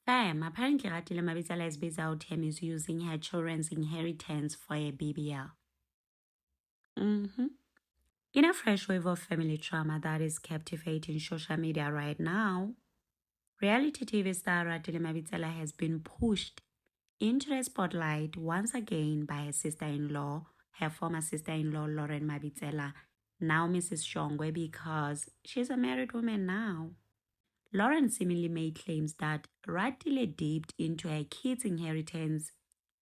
Fam, apparently Ratile Mabitsela is busy out here misusing her children's inheritance for a BBL. In a fresh wave of family trauma that is captivating social media right now, reality TV star Ratile Mabitsela has been pushed into the spotlight once again by her sister-in-law, her former sister-in-law Lauren Mabitsela, now Mrs. Shongwe, because she's a married woman now. Lauren seemingly made claims that Ratile dipped into her kids' inheritance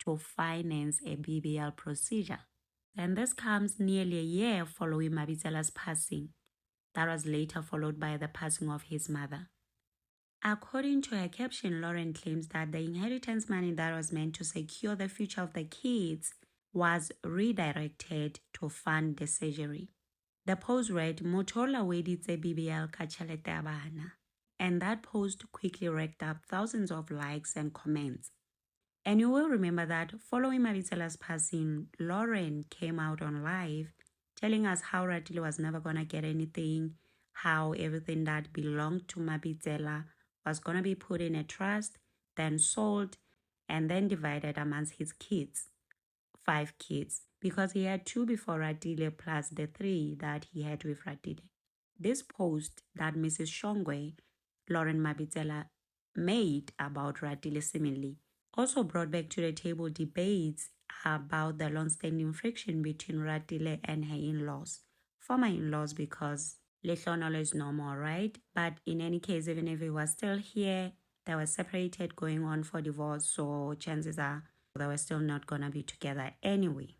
to finance a BBL procedure. And this comes nearly a year following Mabitsela's passing. That was later followed by the passing of his mother. According to her caption, Lauren claims that the inheritance money that was meant to secure the future of the kids was redirected to fund the surgery. The post read, "Motola weditse BBL ka tjhelete ya bana." And that post quickly racked up thousands of likes and comments. And you will remember that following Mabitsela's passing, Lauren came out on live telling us how Ratile was never going to get anything, how everything that belonged to Mabitsela was going to be put in a trust, then sold, and then divided amongst his kids, 5 kids, because he had 2 before Ratile plus the 3 that he had with Ratile. This post that Mrs. Shongwe, Lauren Mabitsela, made about Ratile seemingly also brought back to the table debates about the long-standing friction between Ratile and her in-laws, former in-laws, because Lehlonolo is no more, right? But in any case, even if he was still here, they were separated, going on for divorce, so chances are they were still not gonna be together anyway.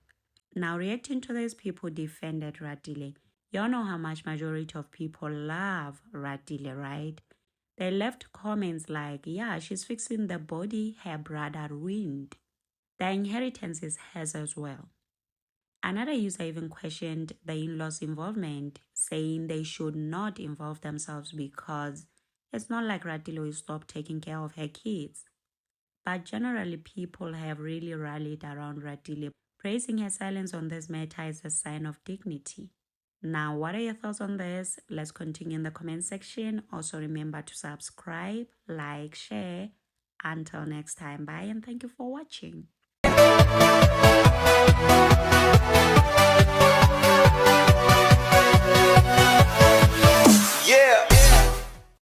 Now, reacting to this, people defended Ratile. You know how much majority of people love Ratile, right? They left comments like, yeah, she's fixing the body her brother ruined. The inheritance is hers as well. Another user even questioned the in-laws' involvement, saying they should not involve themselves because it's not like Ratile will stop taking care of her kids. But generally, people have really rallied around Ratile, praising her silence on this matter as a sign of dignity. Now, what are your thoughts on this? Let's continue in the comment section. Also, remember to subscribe, like, share. Until next time, bye and thank you for watching.